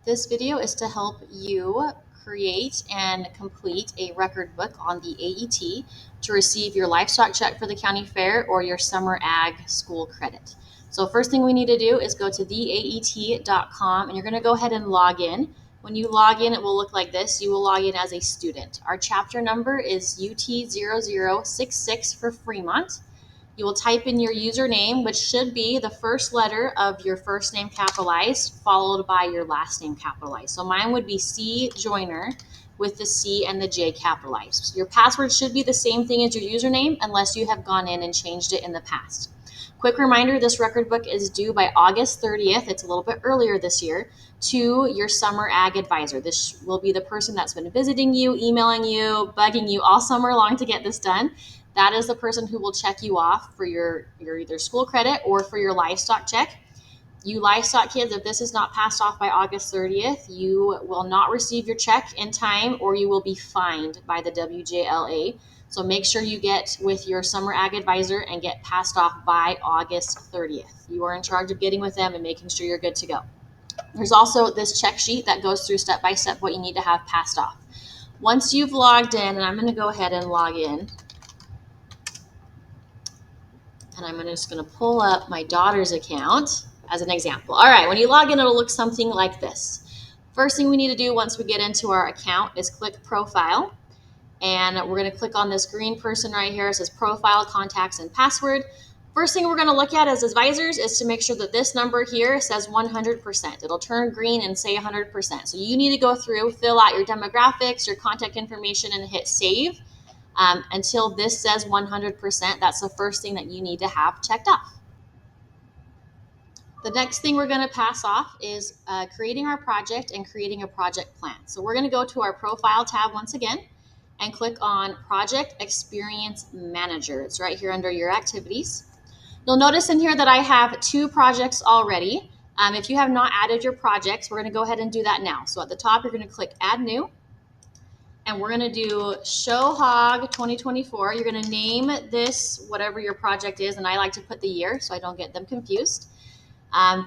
This video is to help you create and complete a record book on the AET to receive your livestock check for the county fair or your summer ag school credit. So first thing we need to do is go to theaet.com and you're going to go ahead and log in. When you log in, it will look like this. You will log in as a student. Our chapter number is UT0066 for Fremont. You will type in your username, which should be the first letter of your first name capitalized, followed by your last name capitalized. So mine would be C Joyner with the C and the J capitalized. Your password should be the same thing as your username unless you have gone in and changed it in the past. Quick reminder, this record book is due by August 30th. It's a little bit earlier this year to your summer ag advisor. This will be the person that's been visiting you, emailing you, bugging you all summer long to get this done. That is the person who will check you off for your either school credit or for your livestock check. You livestock kids, if this is not passed off by August 30th, you will not receive your check in time or you will be fined by the WJLA. So make sure you get with your summer ag advisor and get passed off by August 30th. You are in charge of getting with them and making sure you're good to go. There's also this check sheet that goes through step by step what you need to have passed off. Once you've logged in, and I'm going to go ahead and log in, and I'm just going to pull up my daughter's account as an example. All right, when you log in, it'll look something like this. First thing we need to do once we get into our account is click Profile. And we're going to click on this green person right here. It says Profile, Contacts, and Password. First thing we're going to look at as advisors is to make sure that this number here says 100%. It'll turn green and say 100%. So you need to go through, fill out your demographics, your contact information, and hit Save. Until this says 100%, that's the first thing that you need to have checked off. The next thing we're going to pass off is creating our project and creating a project plan. So we're going to go to our Profile tab once again and click on Project Experience Manager. It's right here under your activities. You'll notice in here that I have 2 projects already. If you have not added your projects, we're going to go ahead and do that now. So at the top, you're going to click Add New. And we're going to do Show Hog 2024. You're going to name this whatever your project is, and I like to put the year so I don't get them confused.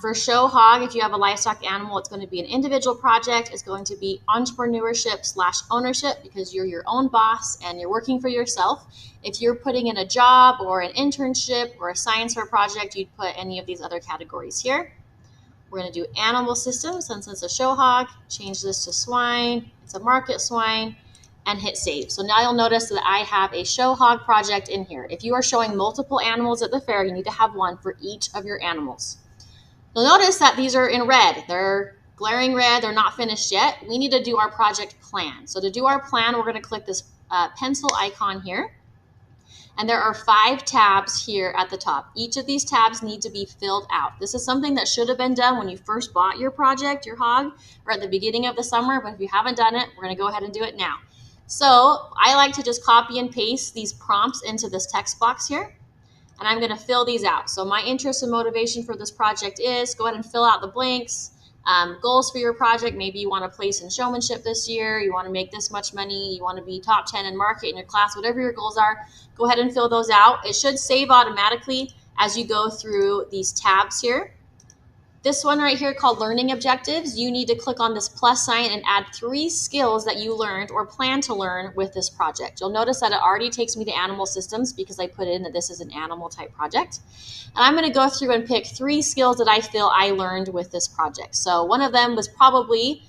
For Show Hog, if you have a livestock animal, it's going to be an individual project. It's going to be entrepreneurship/ownership because you're your own boss and you're working for yourself. If you're putting in a job or an internship or a science fair project, you'd put any of these other categories here. We're going to do animal systems, since it's a show hog, change this to swine, it's a market swine, and hit save. So now you'll notice that I have a show hog project in here. If you are showing multiple animals at the fair, you need to have one for each of your animals. You'll notice that these are in red. They're glaring red, they're not finished yet. We need to do our project plan. So to do our plan, we're going to click this pencil icon here. And there are 5 tabs here at the top. Each of these tabs need to be filled out. This is something that should have been done when you first bought your project, your hog, or at the beginning of the summer. But if you haven't done it, we're going to go ahead and do it now. So I like to just copy and paste these prompts into this text box here. And I'm going to fill these out. So my interest and motivation for this project is go ahead and fill out the blanks. Goals for your project, maybe you want to place in showmanship this year, you want to make this much money, you want to be top 10 in market in your class, whatever your goals are, go ahead and fill those out. It should save automatically as you go through these tabs here. This one right here called Learning Objectives, you need to click on this plus sign and add 3 skills that you learned or plan to learn with this project. You'll notice that it already takes me to animal systems because I put in that this is an animal type project. And I'm going to go through and pick 3 skills that I feel I learned with this project. So one of them was probably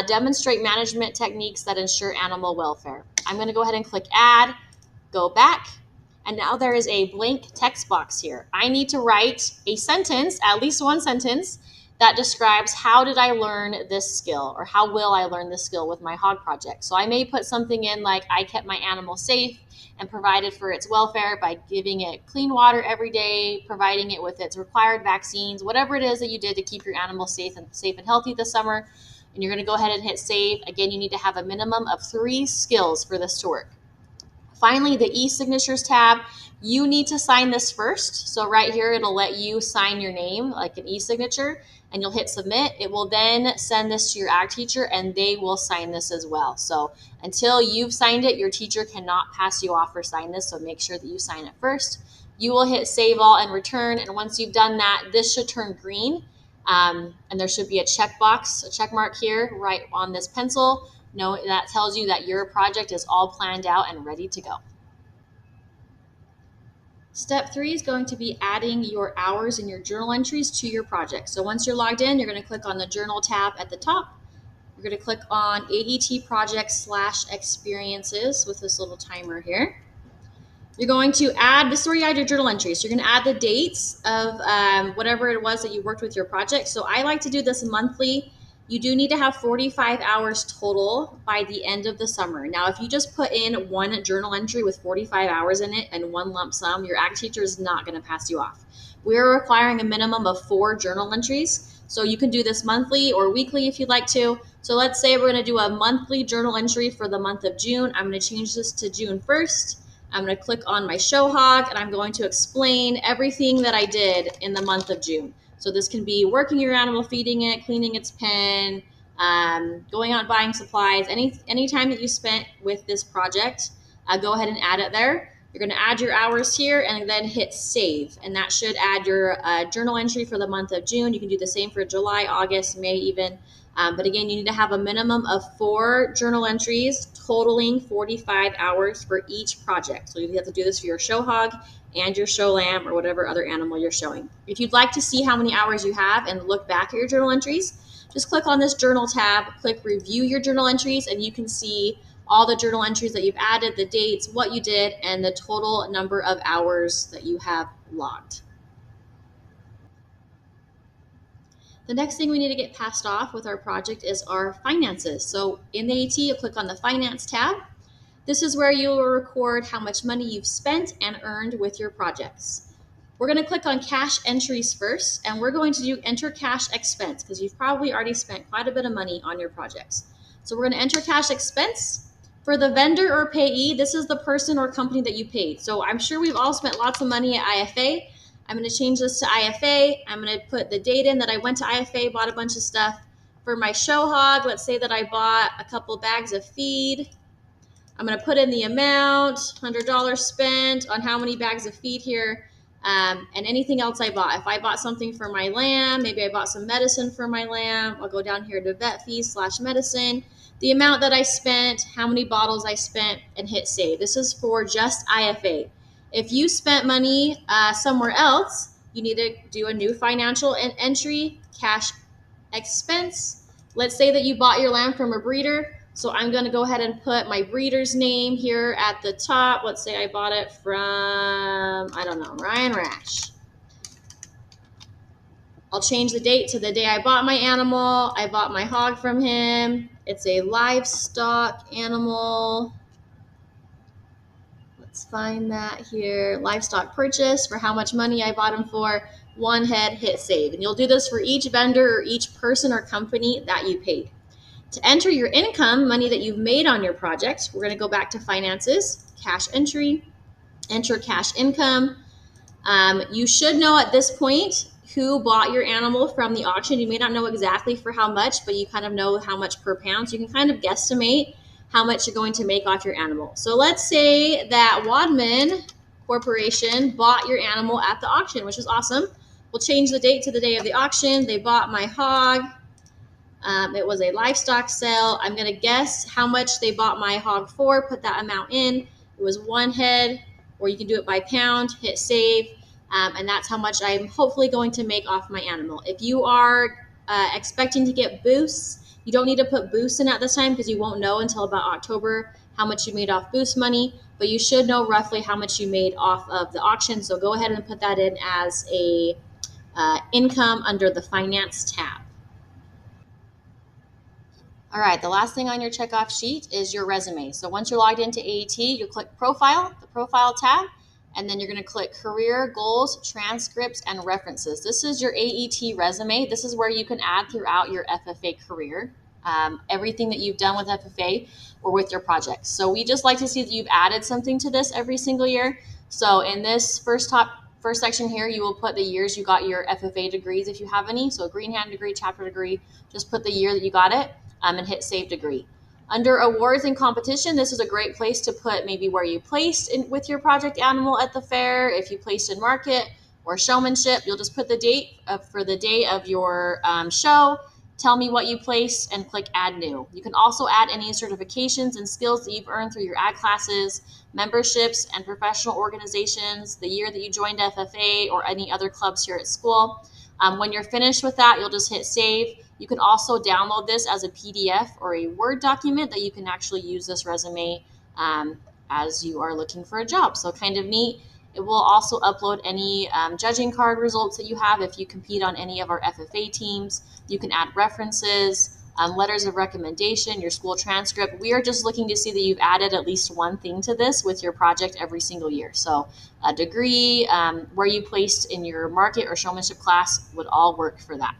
demonstrate management techniques that ensure animal welfare. I'm going to go ahead and click Add, go back. And now there is a blank text box here. I need to write a sentence, at least one sentence, that describes how did I learn this skill or how will I learn this skill with my hog project. So I may put something in like I kept my animal safe and provided for its welfare by giving it clean water every day, providing it with its required vaccines, whatever it is that you did to keep your animal safe and healthy this summer. And you're going to go ahead and hit save. Again, you need to have a minimum of 3 skills for this to work. Finally, the e-signatures tab, you need to sign this first. So right here, it'll let you sign your name like an e-signature and you'll hit submit. It will then send this to your ag teacher and they will sign this as well. So until you've signed it, your teacher cannot pass you off or sign this. So make sure that you sign it first. You will hit save all and return. And once you've done that, this should turn green. And there should be a checkbox, a check mark here right on this pencil. That tells you that your project is all planned out and ready to go. Step 3 is going to be adding your hours and your journal entries to your project. So once you're logged in, you're going to click on the Journal tab at the top. You're going to click on AET Project/Experiences with this little timer here. You're going to add, this is where you add your journal entries. You're going to add the dates of whatever it was that you worked with your project. So I like to do this monthly. You do need to have 45 hours total by the end of the summer. Now, if you just put in one journal entry with 45 hours in it and one lump sum, your ag teacher is not going to pass you off. We're requiring a minimum of 4 journal entries. So you can do this monthly or weekly if you'd like to. So let's say we're going to do a monthly journal entry for the month of June. I'm going to change this to June 1st. I'm going to click on my show hog and I'm going to explain everything that I did in the month of June. So this can be working your animal, feeding it, cleaning its pen, going out buying supplies, any time that you spent with this project, go ahead and add it there. You're going to add your hours here and then hit save. And that should add your journal entry for the month of June. You can do the same for July, August, May even. But again, you need to have a minimum of 4 journal entries totaling 45 hours for each project. So you have to do this for your show hog and your show lamb or whatever other animal you're showing. If you'd like to see how many hours you have and look back at your journal entries, just click on this journal tab, click review your journal entries, and you can see all the journal entries that you've added, the dates, what you did, and the total number of hours that you have logged. The next thing we need to get passed off with our project is our finances. So in the AET, you'll click on the Finance tab. This is where you will record how much money you've spent and earned with your projects. We're going to click on cash entries first, and we're going to do enter cash expense because you've probably already spent quite a bit of money on your projects. So we're going to enter cash expense. For the vendor or payee, this is the person or company that you paid. So I'm sure we've all spent lots of money at IFA. I'm going to change this to IFA. I'm going to put the date in that I went to IFA, bought a bunch of stuff. For my show hog, let's say that I bought a couple bags of feed. I'm going to put in the amount, $100 spent on how many bags of feed here, and anything else I bought. If I bought something for my lamb, maybe I bought some medicine for my lamb. I'll go down here to vet fees / medicine. The amount that I spent, how many bottles I spent, and hit save. This is for just IFA. If you spent money somewhere else, you need to do a new financial entry, cash expense. Let's say that you bought your lamb from a breeder. So I'm going to go ahead and put my breeder's name here at the top. Let's say I bought it from, I don't know, Ryan Rash. I'll change the date to the day I bought my animal. I bought my hog from him. It's a livestock animal. Let's find that here. Livestock purchase for how much money I bought him for. 1 head, hit save. And you'll do this for each vendor or each person or company that you paid. To enter your income, money that you've made on your project, we're going to go back to finances, cash entry, enter cash income. You should know at this point who bought your animal from the auction. You may not know exactly for how much, but you kind of know how much per pound. So you can kind of guesstimate how much you're going to make off your animal. So let's say that Wadman Corporation bought your animal at the auction, which is awesome. We'll change the date to the day of the auction. They bought my hog. It was a livestock sale. I'm going to guess how much they bought my hog for, put that amount in. It was 1 head, or you can do it by pound, hit save, and that's how much I'm hopefully going to make off my animal. If you are expecting to get boosts, you don't need to put boosts in at this time because you won't know until about October how much you made off boost money, but you should know roughly how much you made off of the auction. So go ahead and put that in as a income under the finance tab. All right, the last thing on your checkoff sheet is your resume. So once you're logged into AET, you click Profile, the Profile tab, and then you're going to click Career, Goals, Transcripts, and References. This is your AET resume. This is where you can add throughout your FFA career, everything that you've done with FFA or with your projects. So we just like to see that you've added something to this every single year. So in this first section here, you will put the years you got your FFA degrees if you have any. So green hand degree, chapter degree, just put the year that you got it. And hit save degree. Under awards and competition, this is a great place to put maybe where you placed with your project animal at the fair, if you placed in market, or showmanship, you'll just put the date for the day of your show, tell me what you placed, and click add new. You can also add any certifications and skills that you've earned through your ad classes, memberships, and professional organizations, the year that you joined FFA, or any other clubs here at school. When you're finished with that, you'll just hit save. You can also download this as a PDF or a Word document that you can actually use this resume as you are looking for a job. So kind of neat. It will also upload any judging card results that you have if you compete on any of our FFA teams. You can add references, letters of recommendation, your school transcript. We are just looking to see that you've added at least one thing to this with your project every single year. So a degree, where you placed in your market or showmanship class would all work for that.